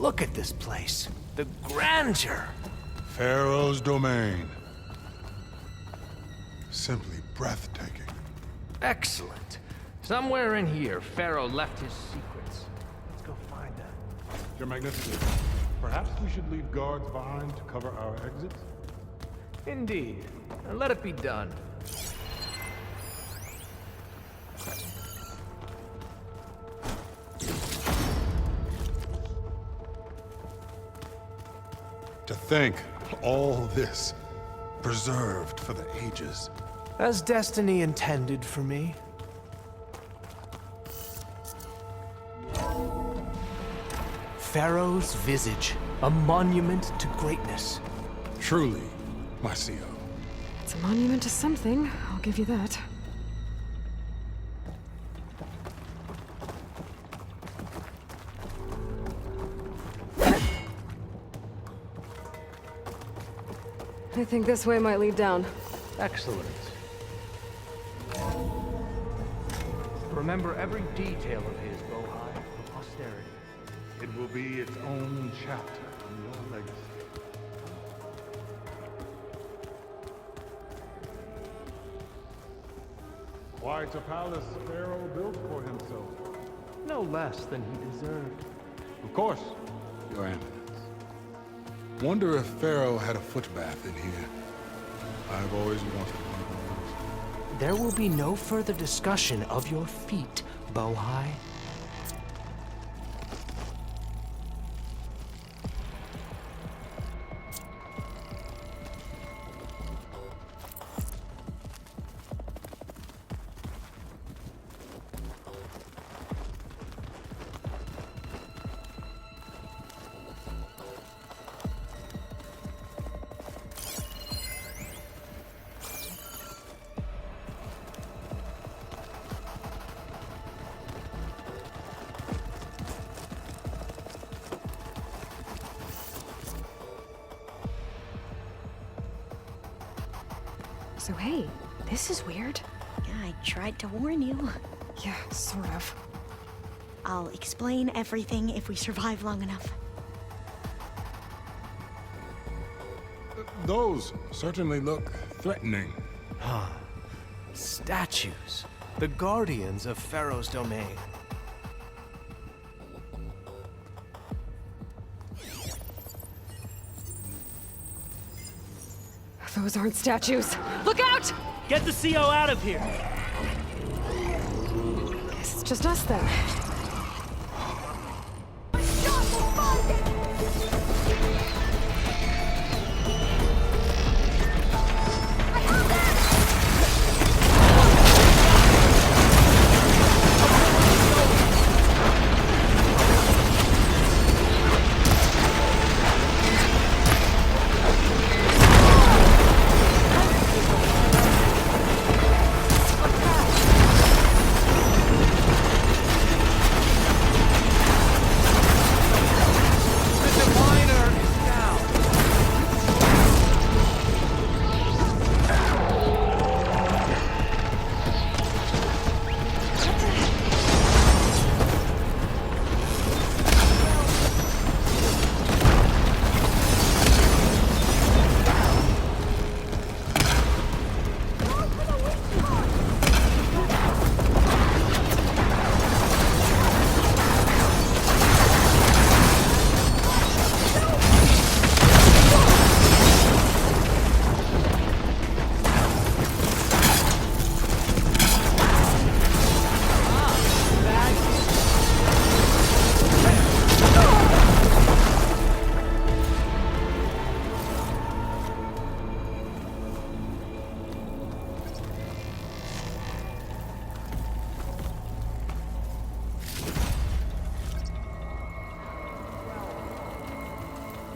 Look at this place. The grandeur. Pharaoh's domain. Simply breathtaking. Excellent. Somewhere in here, Pharaoh left his secrets. Let's go find them. Your Magnificence, perhaps we should leave guards behind to cover our exits? Indeed. And let it be done. To think, all this preserved for the ages. As destiny intended for me. Pharaoh's visage, a monument to greatness. Truly, my CO. It's a monument to something, I'll give you that. I think this way might lead down. Excellent. Remember every detail of his, Bohai, for posterity. It will be its own chapter in your legacy. Quite a palace Pharaoh built for himself. No less than he deserved. Of course. Your Eminence. Wonder if Pharaoh had a footbath in here. I've always wanted one of those. There will be no further discussion of your feet, Bohai. So hey, this is weird. Yeah, I tried to warn you. Yeah, sort of. I'll explain everything if we survive long enough. Those certainly look threatening. Statues. The guardians of Pharaoh's domain. Those aren't statues. Look out! Get the CO out of here! Guess it's just us then.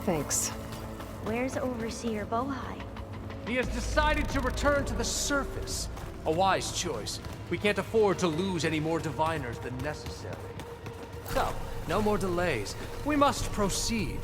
Thanks. Where's Overseer Bohai? He has decided to return to the surface. A wise choice. We can't afford to lose any more diviners than necessary. So, no more delays. We must proceed.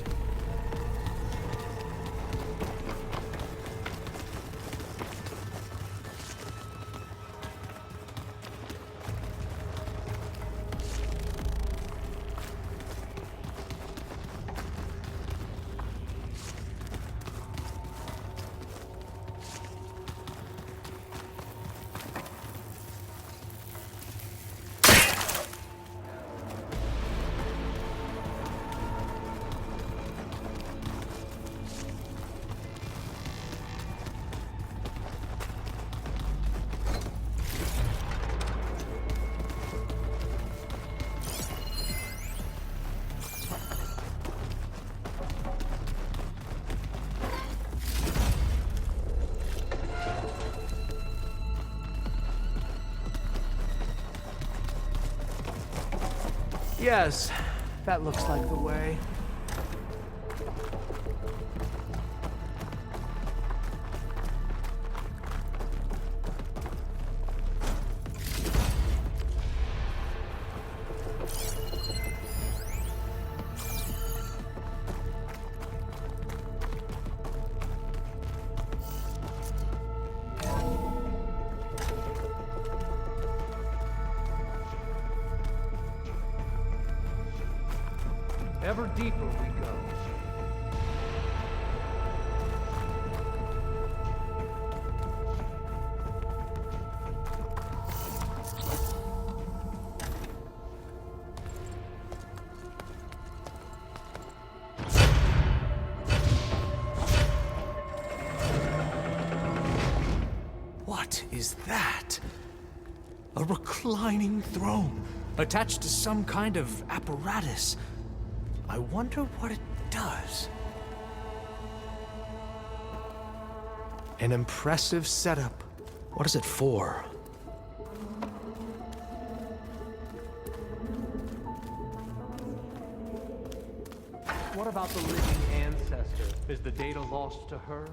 Yes, that looks like the way. Ever deeper we go. What is that? A reclining throne, attached to some kind of apparatus. I wonder what it does. An impressive setup. What is it for? What about the living ancestor? Is the data lost to her?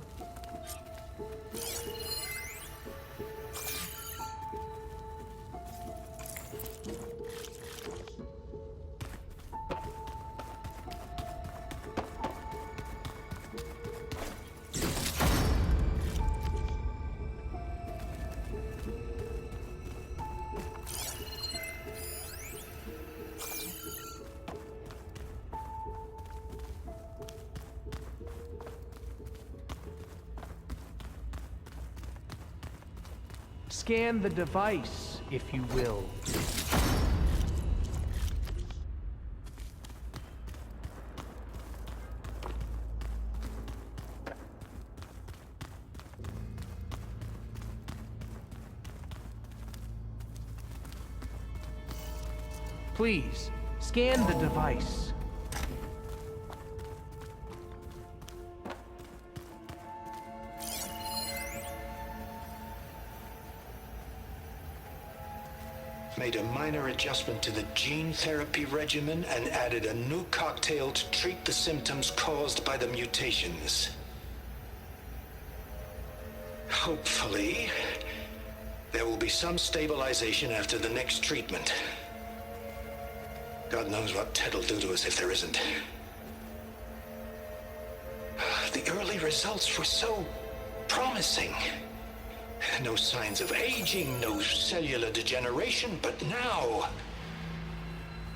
Scan the device, if you will. Please, scan the device. Made a minor adjustment to the gene therapy regimen and added a new cocktail to treat the symptoms caused by the mutations. Hopefully, there will be some stabilization after the next treatment. God knows what Ted'll do to us if there isn't. The early results were so promising. No signs of aging, no cellular degeneration, but now...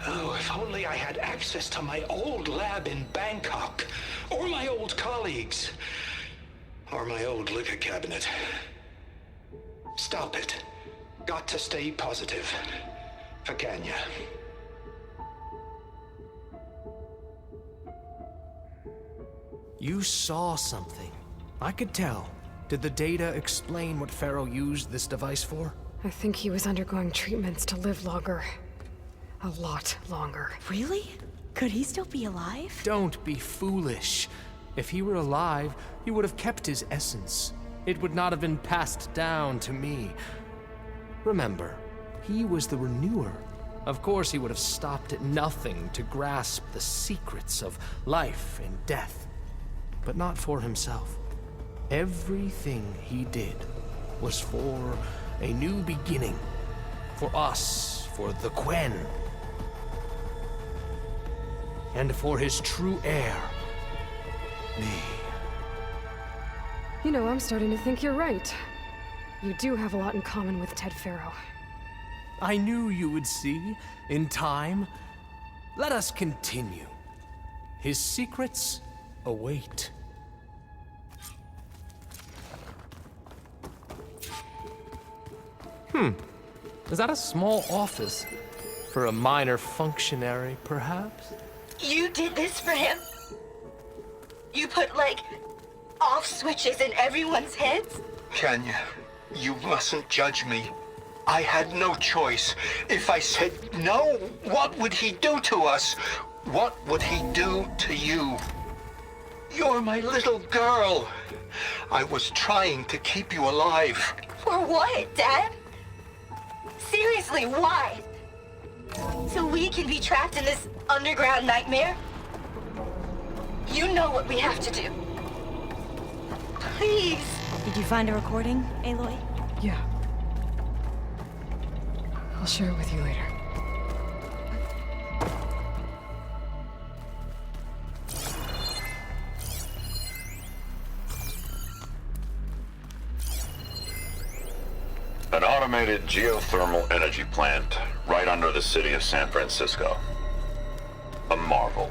Oh, if only I had access to my old lab in Bangkok, or my old colleagues, or my old liquor cabinet. Stop it. Got to stay positive. For Kenya. You saw something. I could tell. Did the data explain what Pharaoh used this device for? I think he was undergoing treatments to live longer. A lot longer. Really? Could he still be alive? Don't be foolish. If he were alive, he would have kept his essence. It would not have been passed down to me. Remember, he was the renewer. Of course he would have stopped at nothing to grasp the secrets of life and death. But not for himself. Everything he did was for a new beginning. For us, for the Quen. And for his true heir, me. You know, I'm starting to think you're right. You do have a lot in common with Ted Pharaoh. I knew you would see, in time. Let us continue. His secrets await. Is that a small office? For a minor functionary, perhaps? You did this for him? You put, like, off switches in everyone's heads? Kenya, you mustn't judge me. I had no choice. If I said no, what would he do to us? What would he do to you? You're my little girl. I was trying to keep you alive. For what, Dad? Seriously, why? So we can be trapped in this underground nightmare? You know what we have to do. Please. Did you find a recording, Aloy? Yeah. I'll share it with you later. An automated geothermal energy plant right under the city of San Francisco. A marvel.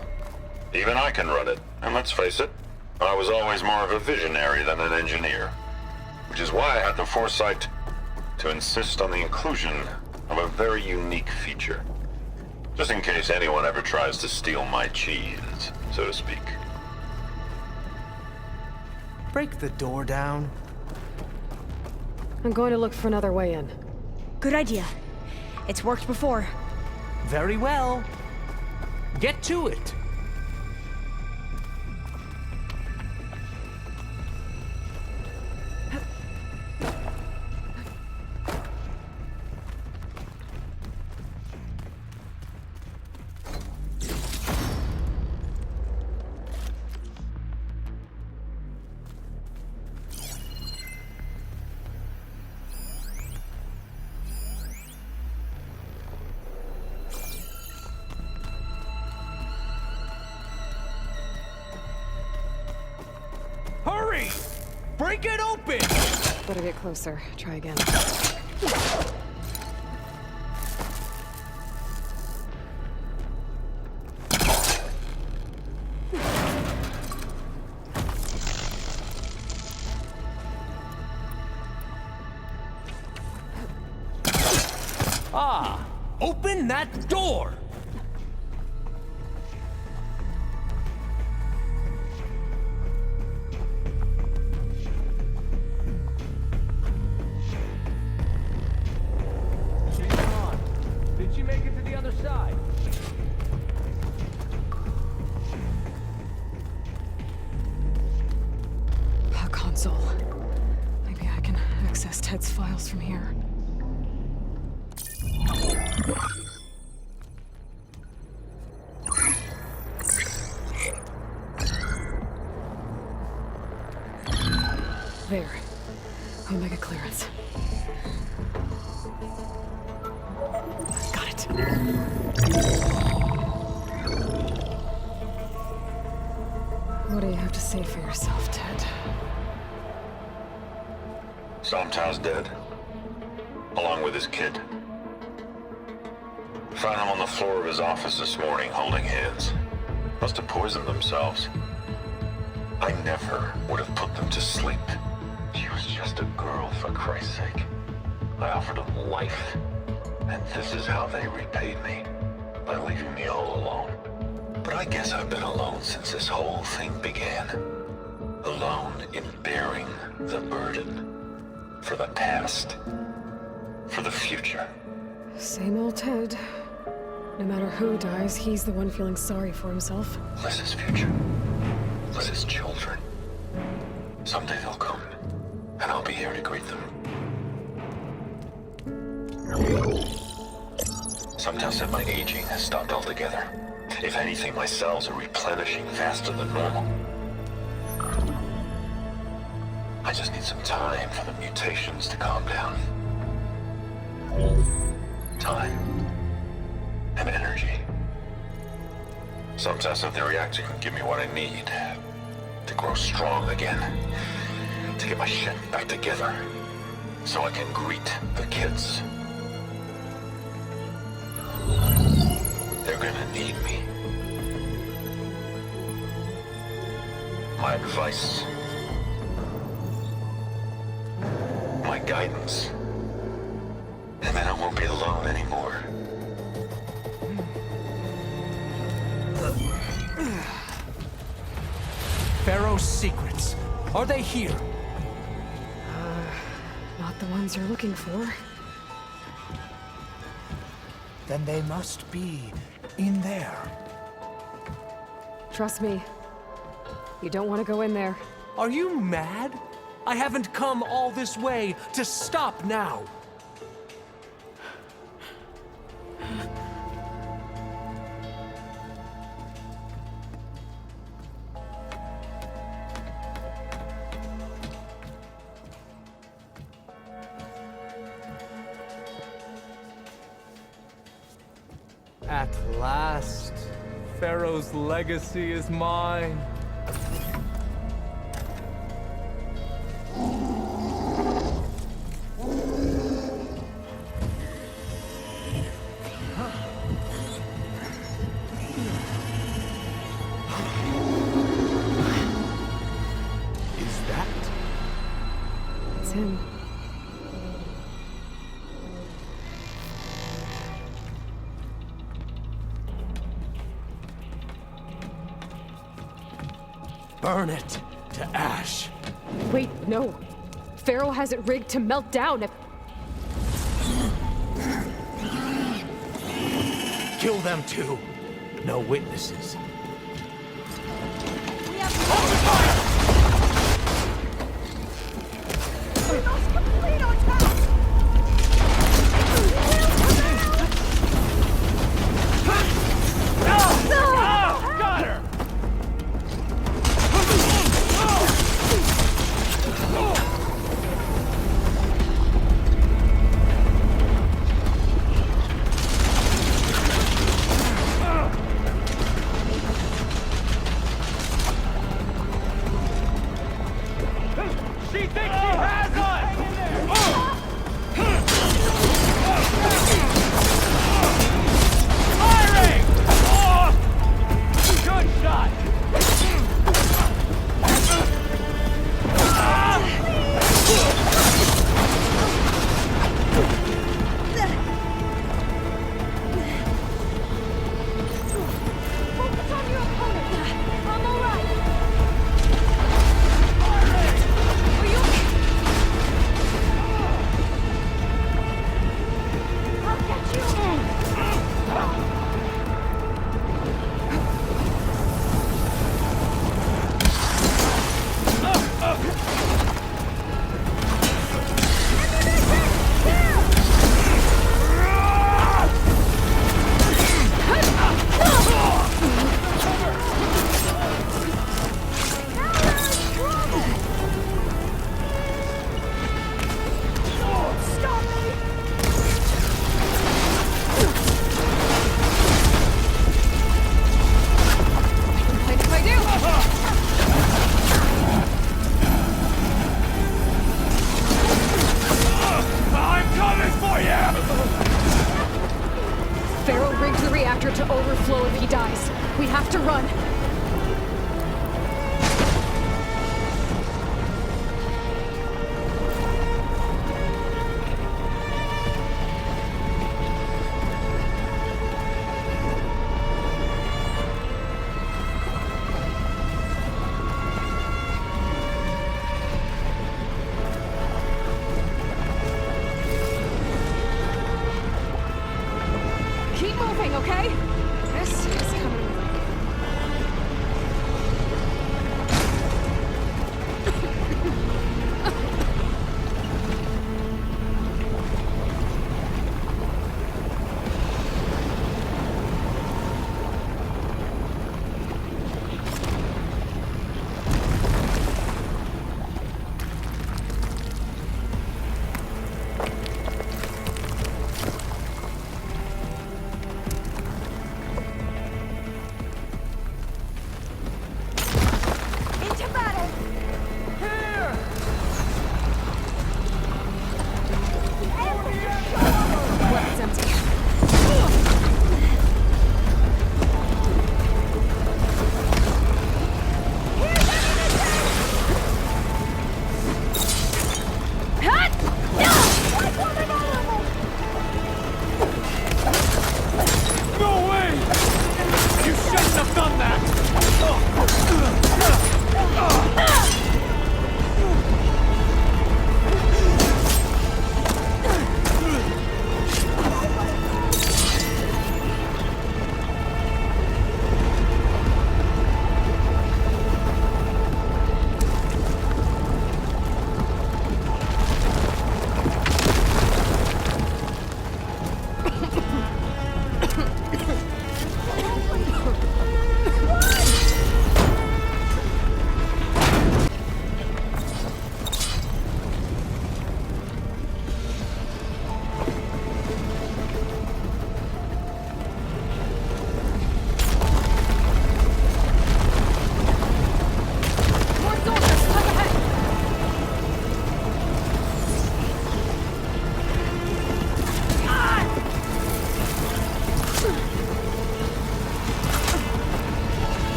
Even I can run it, and let's face it, I was always more of a visionary than an engineer. Which is why I had the foresight to insist on the inclusion of a very unique feature. Just in case anyone ever tries to steal my cheese, so to speak. Break the door down. I'm going to look for another way in. Good idea. It's worked before. Very well. Get to it. Hurry! Break it open! Better get closer. Try again. Ah! Open that door! Did she make it to the other side? A console. Maybe I can access Ted's files from here. There. Omega clearance. Got it. What do you have to say for yourself, Ted? Somto's dead. Along with his kid. Found him on the floor of his office this morning, holding hands. Must have poisoned themselves. I never would have put them to sleep. She was just a girl, for Christ's sake. I offered them life. And this is how they repaid me. By leaving me all alone. But I guess I've been alone since this whole thing began. Alone in bearing the burden. For the past. For the future. Same old Ted. No matter who dies, he's the one feeling sorry for himself. Liz's future. Liz's children. Someday they'll come. And I'll be here to greet them. Sometimes said my aging has stopped altogether. If anything, my cells are replenishing faster than normal. I just need some time for the mutations to calm down. Time. And energy. Sometimes if the reactor can give me what I need to grow strong again. To get my shit back together. So I can greet the kids. They're gonna need me. My advice. My guidance. And then I won't be alone anymore. Pharaoh's secrets. Are they here? Not the ones you're looking for. Then they must be in there. Trust me. You don't want to go in there. Are you mad? I haven't come all this way to stop now. At last, Pharaoh's legacy is mine. Is that? It's him. Burn it to ash. Wait, no. Pharaoh has it rigged to melt down if... Kill them too. No witnesses. Got her! She thinks she has us! Firing! Good shot! Focus on your opponent. I'm alright. Are you okay?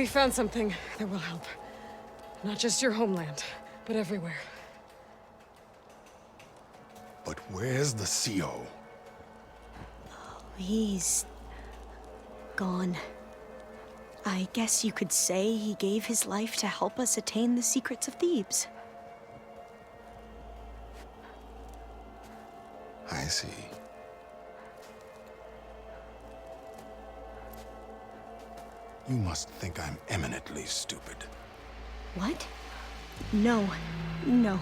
We found something that will help. Not just your homeland, but everywhere. But where's the CO? He's gone. I guess you could say he gave his life to help us attain the secrets of Thebes. I see. You must think I'm eminently stupid. What? No. No.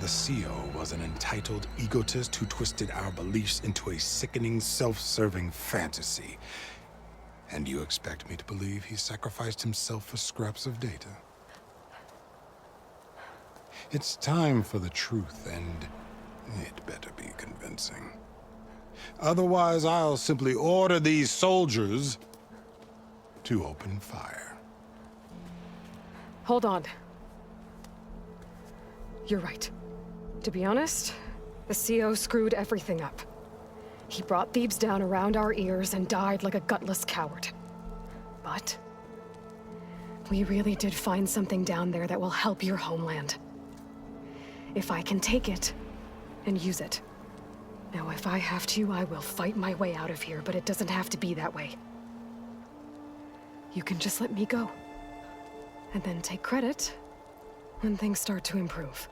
The CO was an entitled egotist who twisted our beliefs into a sickening, self-serving fantasy. And you expect me to believe he sacrificed himself for scraps of data? It's time for the truth, and it better be convincing. Otherwise, I'll simply order these soldiers to open fire. Hold on. You're right. To be honest, the CO screwed everything up. He brought Thebes down around our ears and died like a gutless coward. But we really did find something down there that will help your homeland. If I can take it and use it. Now, if I have to, I will fight my way out of here, but it doesn't have to be that way. You can just let me go. And then take credit when things start to improve.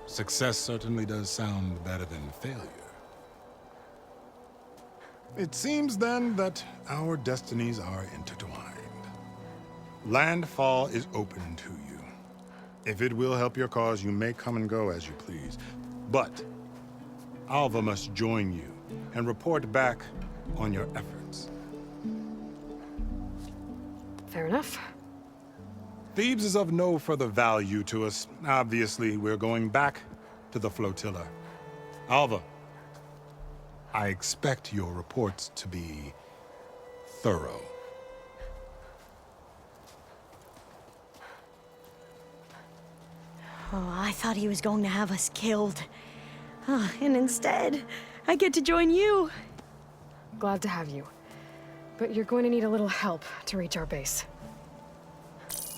Success certainly does sound better than failure. It seems then that our destinies are intertwined. Landfall is open to you. If it will help your cause, you may come and go as you please. But Alva must join you and report back on your efforts. Fair enough. Thebes is of no further value to us. Obviously, we're going back to the flotilla. Alva, I expect your reports to be thorough. Oh, I thought he was going to have us killed. And instead, I get to join you. Glad to have you. But you're going to need a little help to reach our base.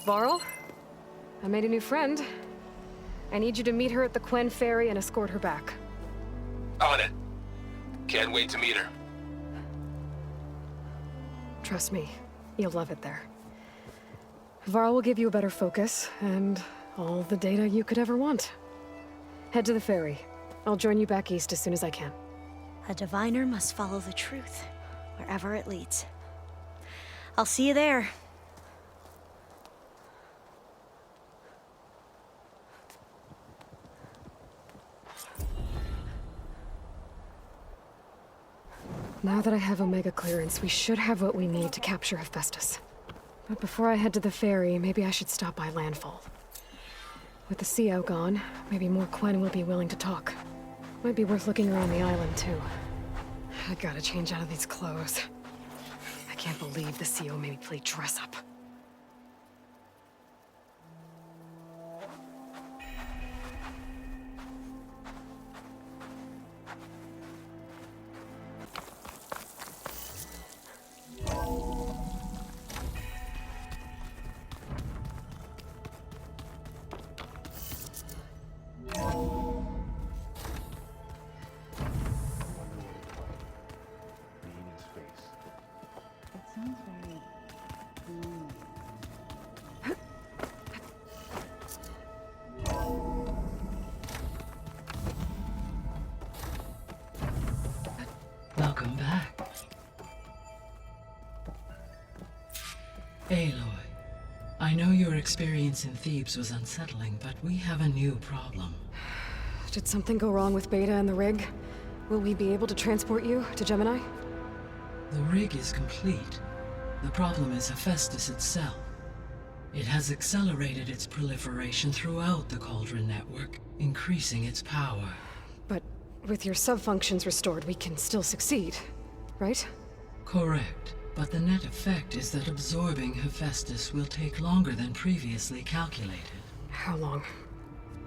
Varl, I made a new friend. I need you to meet her at the Quen Ferry and escort her back. On it. Can't wait to meet her. Trust me, you'll love it there. Varl will give you a better focus, and all the data you could ever want. Head to the ferry. I'll join you back east as soon as I can. A diviner must follow the truth, wherever it leads. I'll see you there. Now that I have Omega clearance, we should have what we need to capture Hephaestus. But before I head to the ferry, maybe I should stop by Landfall. With the CO gone, maybe more Quen will be willing to talk. Might be worth looking around the island, too. I gotta change out of these clothes. I can't believe the CO made me play dress up. Welcome back. Aloy, I know your experience in Thebes was unsettling, but we have a new problem. Did something go wrong with Beta and the rig? Will we be able to transport you to Gemini? The rig is complete. The problem is Hephaestus itself. It has accelerated its proliferation throughout the Cauldron network, increasing its power. But with your sub-functions restored, we can still succeed, right? Correct. But the net effect is that absorbing Hephaestus will take longer than previously calculated. How long?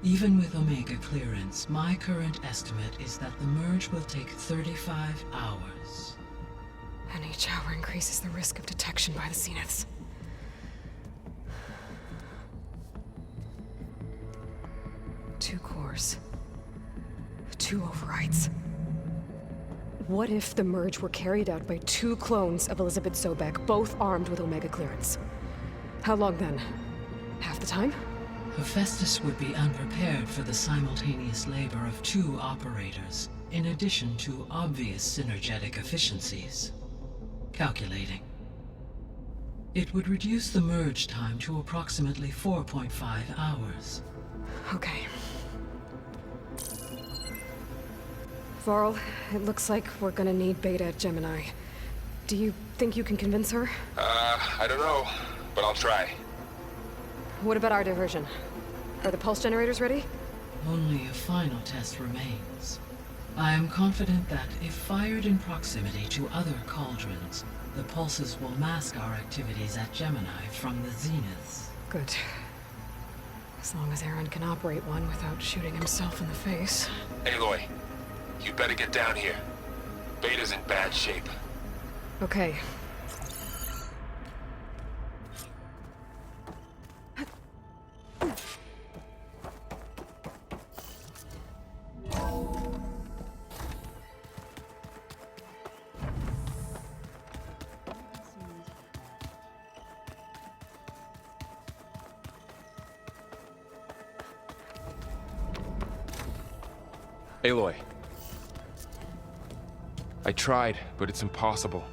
Even with Omega clearance, my current estimate is that the merge will take 35 hours. And each hour increases the risk of detection by the Zeniths. Two cores. Two overrides. What if the merge were carried out by two clones of Elizabeth Sobek, both armed with Omega clearance? How long then? Half the time? Hephaestus would be unprepared for the simultaneous labor of two operators, in addition to obvious synergetic efficiencies. Calculating. It would reduce the merge time to approximately 4.5 hours. Okay. Varl, it looks like we're gonna need Beta at Gemini. Do you think you can convince her? I don't know, but I'll try. What about our diversion? Are the pulse generators ready? Only a final test remains. I am confident that if fired in proximity to other cauldrons, the pulses will mask our activities at Gemini from the Zeniths. Good. As long as Aaron can operate one without shooting himself in the face. Aloy, you better get down here. Beta's in bad shape. Okay. Aloy. I tried, but it's impossible.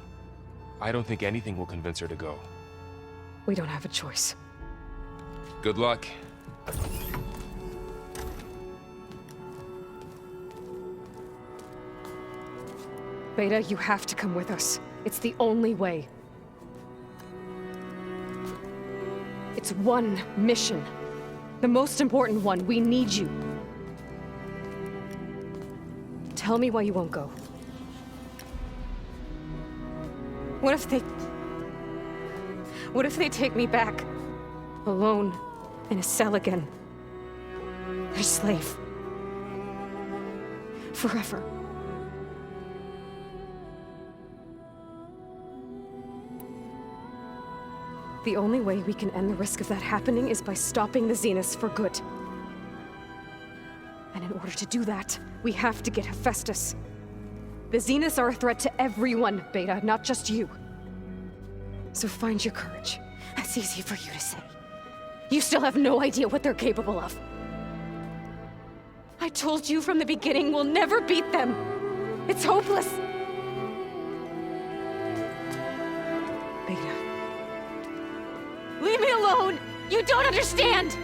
I don't think anything will convince her to go. We don't have a choice. Good luck. Beta, you have to come with us. It's the only way. It's one mission. The most important one. We need you. Tell me why you won't go. What if they take me back? Alone, in a cell again. A slave. Forever. The only way we can end the risk of that happening is by stopping the Zeniths for good. And in order to do that, we have to get Hephaestus. The Zeniths are a threat to everyone, Beta, not just you. So find your courage. That's easy for you to say. You still have no idea what they're capable of. I told you from the beginning, we'll never beat them. It's hopeless. Beta. Leave me alone! You don't understand!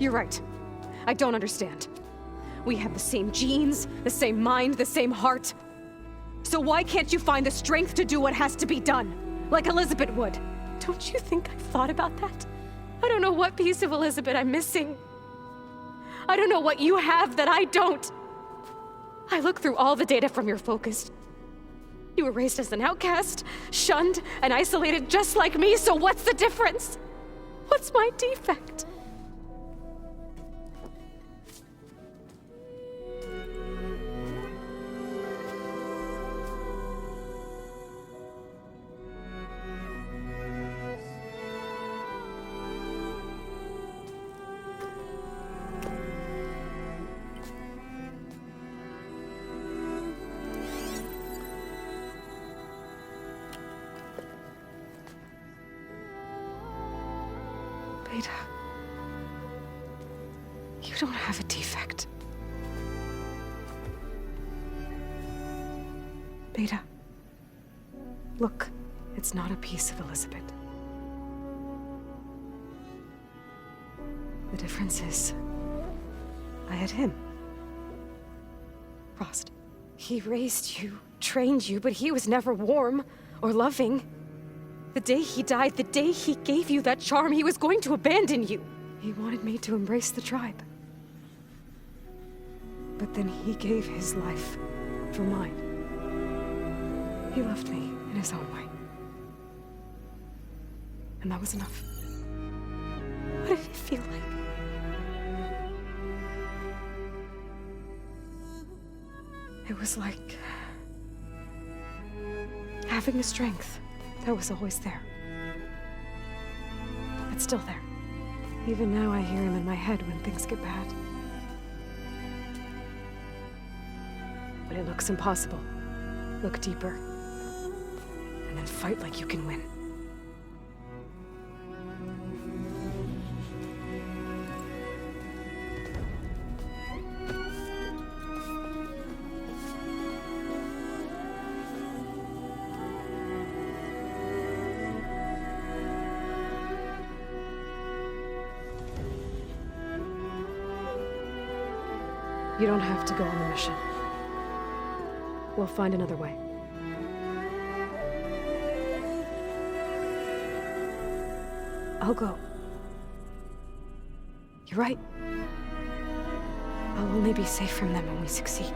You're right. I don't understand. We have the same genes, the same mind, the same heart. So why can't you find the strength to do what has to be done? Like Elizabeth would. Don't you think I've thought about that? I don't know what piece of Elizabeth I'm missing. I don't know what you have that I don't. I look through all the data from your focus. You were raised as an outcast, shunned, and isolated just like me, so what's the difference? What's my defect? Beta, you don't have a defect. Beta, look, it's not a piece of Elizabeth. The difference is, I had him. Frost. He raised you, trained you, but he was never warm or loving. The day he died, the day he gave you that charm, he was going to abandon you. He wanted me to embrace the tribe. But then he gave his life for mine. He loved me in his own way. And that was enough. What did it feel like? It was like having a strength that was always there. It's still there. Even now I hear him in my head when things get bad. When it looks impossible, look deeper. And then fight like you can win. You don't have to go on the mission. We'll find another way. I'll go. You're right. I'll only be safe from them when we succeed.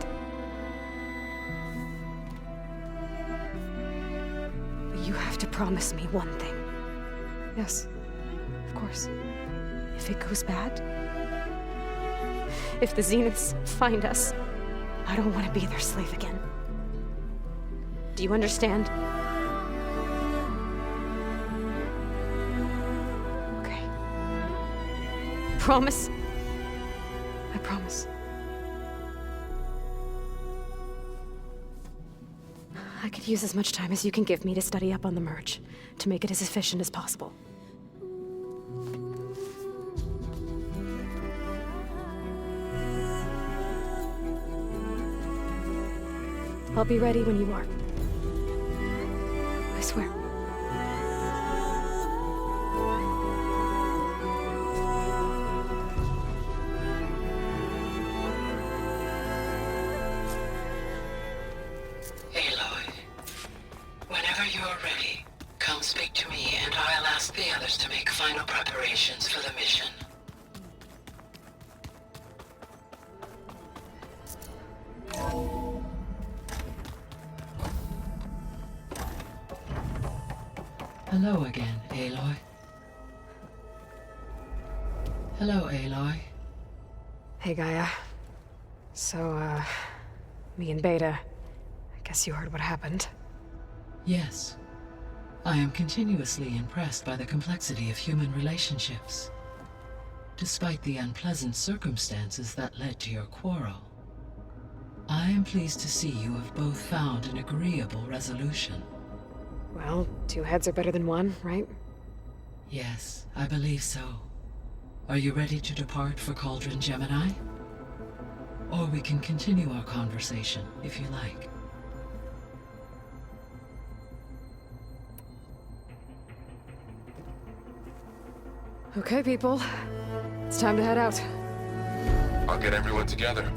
But you have to promise me one thing. Yes, of course. If it goes bad, if the Zeniths find us, I don't want to be their slave again. Do you understand? Okay. Promise? I promise. I could use as much time as you can give me to study up on the merge, to make it as efficient as possible. I'll be ready when you are. I swear. Aloy, whenever you're ready, come speak to me and I'll ask the others to make final preparations for the mission. Hello again, Aloy. Hello, Aloy. Hey, Gaia. So, me and Beta, I guess you heard what happened. Yes. I am continuously impressed by the complexity of human relationships. Despite the unpleasant circumstances that led to your quarrel, I am pleased to see you have both found an agreeable resolution. Well, two heads are better than one, right? Yes, I believe so. Are you ready to depart for Cauldron Gemini? Or we can continue our conversation, if you like. Okay, people. It's time to head out. I'll get everyone together.